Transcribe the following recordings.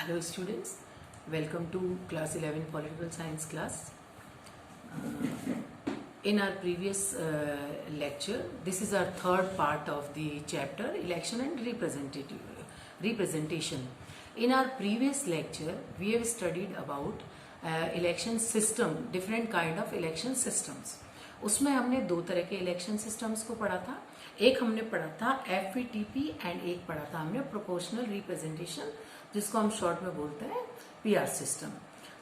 Hello students, welcome to class 11 political science class. In our previous lecture, this is our third part of the chapter election and representation. In our previous lecture, we have studied about election system, different kind of election systems. उसमें हमने दो तरह के election systems को पढ़ा था. एक हमने पढ़ा था FPTP एंड एक पढ़ा था हमने प्रोपोर्शनल रिप्रेजेंटेशन, जिसको हम शॉर्ट में बोलते हैं PR सिस्टम.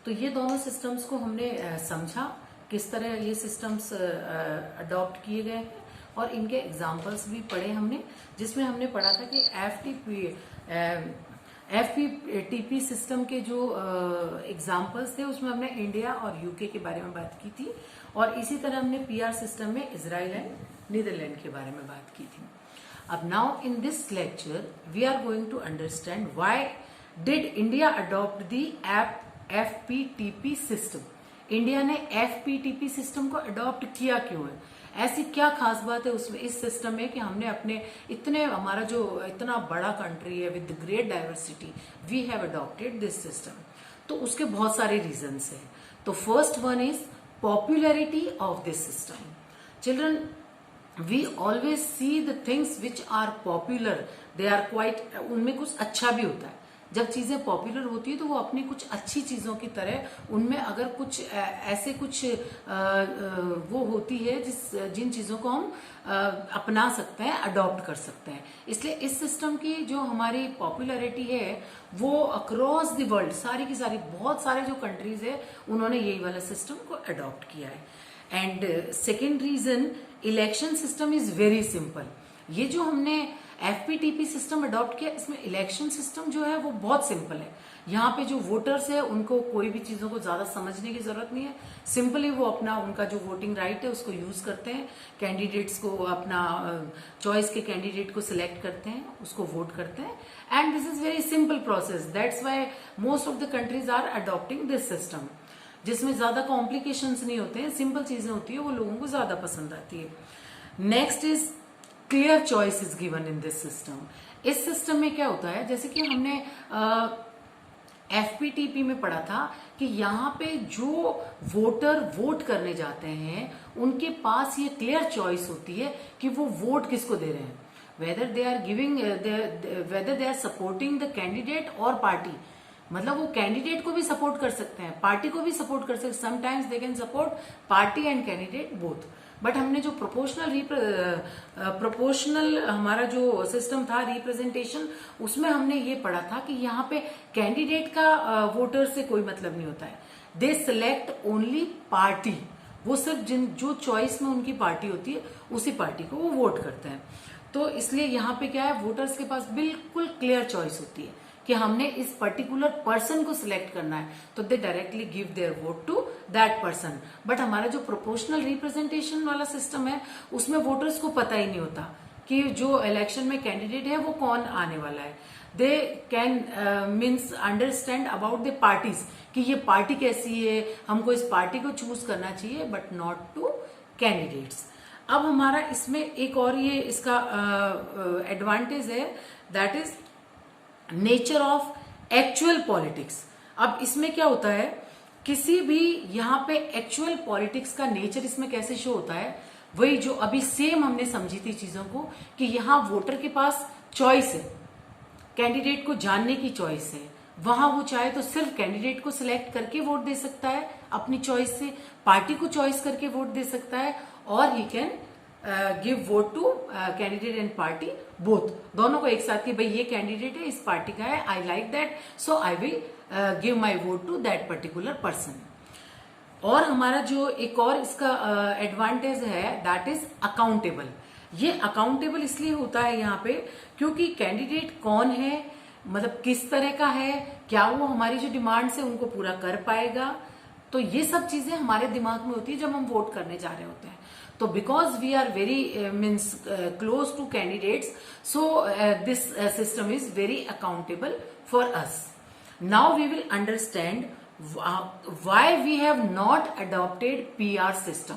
तो ये दोनों सिस्टम्स को हमने समझा किस तरह ये सिस्टम्स अडॉप्ट किए गए हैं और इनके एग्जाम्पल्स भी पढ़े हमने, जिसमें हमने पढ़ा था कि FPTP सिस्टम के जो एग्जाम्पल्स थे उसमें हमने इंडिया और यूके के बारे में बात की थी और इसी तरह हमने PR सिस्टम में इजराइल एंड नीदरलैंड के बारे में बात की थी. अब now in this lecture we are going to understand why did India adopt the FPTP system. India ने FPTP सिस्टम को अडॉप्ट किया क्यों है, ऐसी क्या खास बात है उसमें इस सिस्टम में कि हमने अपने हमारा जो इतना बड़ा कंट्री है with great diversity, we have adopted this system. तो उसके बहुत सारे रीजंस हैं. तो first one is popularity of this system. Children, we always see the things which are popular, they are quite, उनमें कुछ अच्छा भी होता है. जब चीजें पॉपुलर होती है तो वो अपनी कुछ अच्छी चीजों की तरह उनमें अगर कुछ ऐसे कुछ वो होती है जिन चीजों को हम अपना सकते हैं, अडॉप्ट कर सकते हैं. इसलिए इस सिस्टम की जो हमारी पॉपुलैरिटी है वो अक्रॉस द वर्ल्ड, सारी की सारी बहुत सारे जो कंट्रीज है उन्होंने यही वाला सिस्टम को अडॉप्ट किया है. And second reason, election system is very simple. ये जो हमने FPTP सिस्टम अडॉप्ट किया, इसमें इलेक्शन सिस्टम जो है वो बहुत सिंपल है. यहाँ पे जो वोटर्स है उनको कोई भी चीजों को ज्यादा समझने की जरूरत नहीं है. सिंपली वो अपना उनका जो वोटिंग राइट है उसको यूज करते हैं, कैंडिडेट्स को अपना चॉइस के कैंडिडेट को सिलेक्ट करते हैं, उसको वोट करते हैं. And this is very simple process. That's why most of the countries are adopting this system, जिसमें ज्यादा कॉम्प्लिकेशंस नहीं होते हैं, सिंपल चीजें होती है, वो लोगों को ज्यादा पसंद आती है. Next is clear choice is given in this system. इस सिस्टम में क्या होता है, जैसे कि हमने FPTP में पढ़ा था कि यहाँ पे जो वोटर वोट करने जाते हैं उनके पास ये क्लियर चॉइस होती है कि वो वोट किसको दे रहे हैं, whether they are supporting the candidate और पार्टी. मतलब वो कैंडिडेट को भी सपोर्ट कर सकते हैं, पार्टी को भी सपोर्ट कर सकते हैं. Sometimes they can support party and candidate both. But हमने जो प्रोपोर्शनल हमारा जो सिस्टम था रिप्रेजेंटेशन, उसमें हमने ये पढ़ा था कि यहाँ पे कैंडिडेट का वोटर से कोई मतलब नहीं होता है. दे सिलेक्ट ओनली पार्टी. वो सिर्फ जो चॉइस में उनकी पार्टी होती है उसी पार्टी को वो वोट करते हैं. तो इसलिए यहाँ पे क्या है, वोटर्स के पास बिल्कुल क्लियर चॉइस होती है कि हमने इस पर्टिकुलर पर्सन को सिलेक्ट करना है, तो they directly give their vote to that person. But हमारा जो प्रोपोर्शनल रिप्रेजेंटेशन वाला सिस्टम है उसमें वोटर्स को पता ही नहीं होता कि जो इलेक्शन में कैंडिडेट है वो कौन आने वाला है. They can means understand about the parties कि ये पार्टी कैसी है, हमको इस पार्टी को चूज करना चाहिए, बट नॉट टू कैंडिडेट्स. अब हमारा इसमें एक और ये इसका एडवांटेज है, that is nature of actual politics. अब इसमें क्या होता है, किसी भी यहाँ पे एक्चुअल पॉलिटिक्स का नेचर इसमें कैसे शो होता है, वही जो अभी सेम हमने समझी थी चीजों को कि यहाँ वोटर के पास चॉइस है, कैंडिडेट को जानने की चॉइस है. वहां वो चाहे तो सिर्फ कैंडिडेट को सिलेक्ट करके वोट दे सकता है अपनी चॉइस से, पार्टी को चॉइस करके वोट दे सकता है, और he can give vote to candidate and party both. दोनों को एक साथ कि भाई ये कैंडिडेट है, इस पार्टी का है, I like that, so I will give my vote to that particular person. और हमारा जो एक और इसका एडवांटेज है, दैट इज अकाउंटेबल. ये अकाउंटेबल इसलिए होता है यहाँ पे क्योंकि कैंडिडेट कौन है, मतलब किस तरह का है, क्या वो हमारी जो डिमांड्स है उनको पूरा कर पाएगा. तो ये सब चीजें हमारे दिमाग में होती है जब हम वोट करने जा रहे होते हैं. तो because we are very means close to candidates, so this system is very accountable for us. Now we will understand why we have not adopted PR system.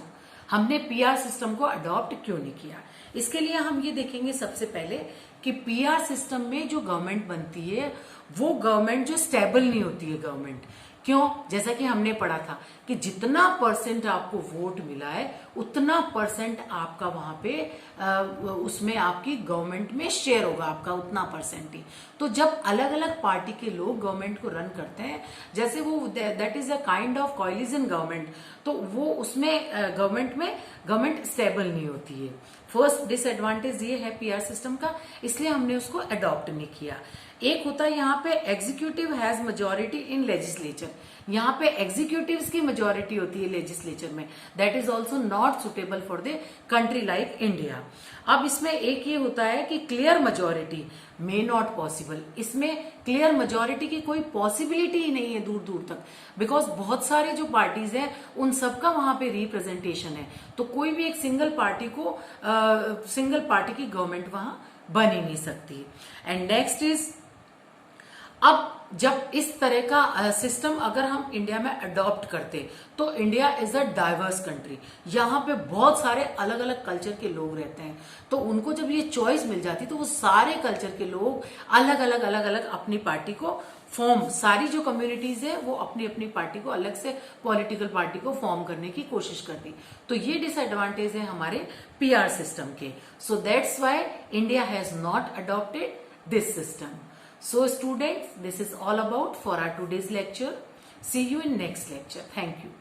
हमने PR सिस्टम को अडॉप्ट क्यों नहीं किया. इसके लिए हम ये देखेंगे सबसे पहले कि पीआर सिस्टम में जो गवर्नमेंट बनती है वो गवर्नमेंट जो स्टेबल नहीं होती है गवर्नमेंट। क्यों? जैसा कि हमने पढ़ा था कि जितना परसेंट आपको वोट मिला है उतना परसेंट आपका वहां पे उसमें आपकी गवर्नमेंट में शेयर होगा, आपका उतना परसेंट ही। तो जब अलग अलग पार्टी के लोग गवर्नमेंट को रन करते हैं, जैसे वो that is a kind of collision government, तो वो उसमें गवर्नमेंट स्टेबल नहीं होती है। फर्स्ट डिसएडवांटेज ये है पीआर सिस्टम का, इसलिए हमने उसको अडॉप्ट नहीं किया। एक होता है यहाँ पे executive has majority in legislature, यहाँ पे एग्जीक्यूटिव्स की मेजोरिटी होती है लेजिस्लेचर में, that is also not suitable for the country like India. अब इसमें एक ये होता है कि clear majority may not possible, इसमें क्लियर मेजोरिटी की कोई पॉसिबिलिटी ही नहीं है दूर दूर तक, बिकॉज बहुत सारे जो पार्टीज हैं उन सबका वहां पे रिप्रेजेंटेशन है, तो कोई भी एक सिंगल पार्टी की गवर्नमेंट वहां बन ही नहीं सकती। एंड नेक्स्ट इज, अब जब इस तरह का सिस्टम अगर हम इंडिया में अडॉप्ट करते तो India is a diverse country, यहाँ पे बहुत सारे अलग अलग कल्चर के लोग रहते हैं, तो उनको जब ये चॉइस मिल जाती तो वो सारे कल्चर के लोग अलग अलग अपनी पार्टी को फॉर्म, सारी जो कम्युनिटीज है वो अपनी अपनी पार्टी को अलग से पॉलिटिकल पार्टी को फॉर्म करने की कोशिश करती। तो ये डिसएडवांटेज है हमारे पीआर सिस्टम के। So that's why India has not adopted this system. So students, this is all about for our today's lecture. See you in next lecture. Thank you.